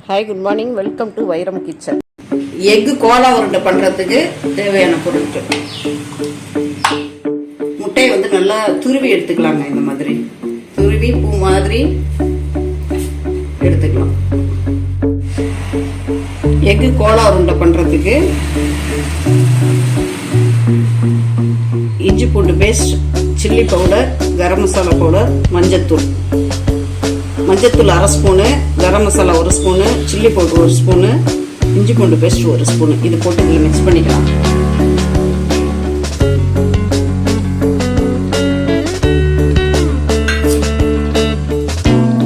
Hi, good morning. Welcome to வைரம் kitchen. Egg Cola உருண்டை பண்ணுறதுக்கு தேவையான பொருட்கள். முட்டையை வந்து நல்லா துருவி எடுத்துக்கலாங்க. இந்த மாதிரி துருவி பூ மாதிரி எடுத்துக்கலாம். எக்கு கோலா உருண்டை பண்ணுறதுக்கு இஞ்சி பூண்டு paste, chilli powder, garam masala powder, மஞ்சத்தூள் 1 spoon, garam masala 1 spoon, chilli powder 1 spoon, இஞ்சி பூண்டு பேஸ்ட் 1 ஸ்பூனு. இது போட்டு இதில் மிக்ஸ் பண்ணிக்கலாம்.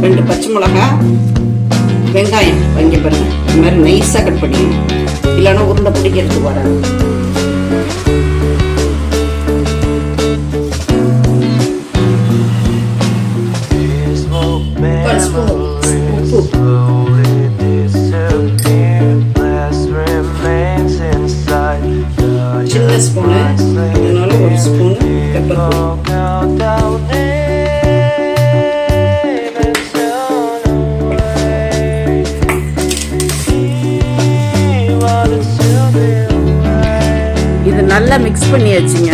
ரெண்டு பச்சை மிளகாய், வெங்காயம் வாங்கி பாருங்க. இந்த மாதிரி நைஸாக கட் பண்ணிக்கணும், இல்லைன்னா உருண்டை பிடிக்கிறதுக்கு வராது. சின்ன ஸ்பூனு, அதனால 1 ஸ்பூன் பெப்பர் இது நல்லா மிக்ஸ் பண்ணியாச்சுங்க.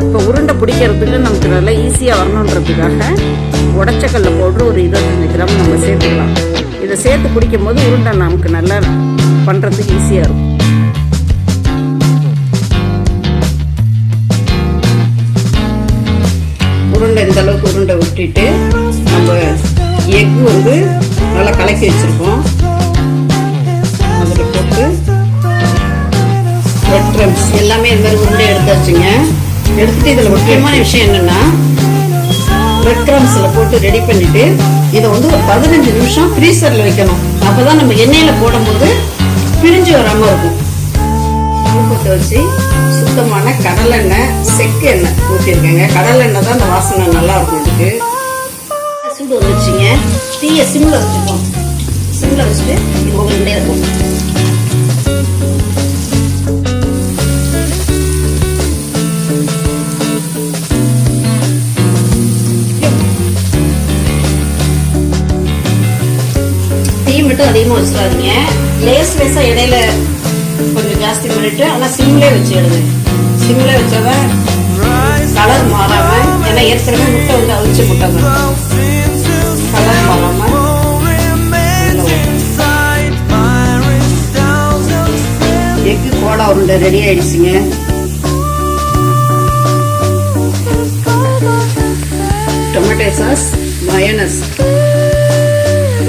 இப்போ உருண்டை பிடிக்கிறதுக்கு நமக்கு நல்லா ஈஸியாக வரணுன்றதுக்காக உடச்சக்கல்ல பவுடர் ஒரு 25 கிராம் நம்ம சேர்த்துக்கலாம். இதை சேர்த்து பிடிக்கும் போது உருண்டை நமக்கு நல்லா பண்ணுறதுக்கு ஈஸியாக இருக்கும். உருண்டை இந்த அளவுக்கு உருண்டை விட்டுட்டு நம்ம எக் வந்து நல்லா கலக்கி வச்சுருக்கோம். அதில் போட்டு பிரெட் க்ரம்ஸ் எல்லாமே இந்த மாதிரி உருண்டை எடுத்தாச்சுங்க. எடுத்துட்டு இதில் முக்கியமான விஷயம் என்னென்னா, பிரெட் க்ரம்ஸில் போட்டு ரெடி பண்ணிவிட்டு இதை வந்து ஒரு 15 நிமிஷம் ஃப்ரீசரில் வைக்கணும். அப்போ தான் நம்ம எண்ணெயில் போடும்போது பிரிஞ்சு வராமல் இருக்கும். ஊற்றி வச்சு சுத்தமான கடலெண்ணெய், செக்கு எண்ணெய் ஊற்றிருக்கேங்க. கடலெண்ணெய் தான் அந்த வாசனை நல்லா இருக்கும். இதுக்கு சூடு வந்துச்சுங்க. தீயை சிம்மில் வச்சுப்போம். சிம்மில் வச்சுட்டு இது உருண்டே இருக்கும். தீ மட்டும் அதிகமாக வச்சிடாதீங்க. லேசாக இடையில கொஞ்சம் ஜாஸ்தி பண்ணிட்டு, ஆனால் சிம்லே வச்சு எடுங்க. சிம்ல வச்சாதான் கலர் மாறாம, ஏன்னா ஏற்கனவே முட்டை வந்து அவிச்ச முட்டை தான், கலர் மாறாம. எக்கு கோலா உருண்டை ரெடி ஆயிடுச்சுங்க. டொமேட்டோ சாஸ், மயோனஸ்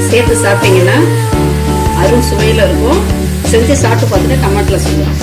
சேர்த்து சாப்பிட்டீங்கன்னா அரும் சுவையில் இருக்கும். செஞ்சு சாப்பிட்டு பார்த்துட்டு கமெண்ட்ல சொல்லுங்கள்.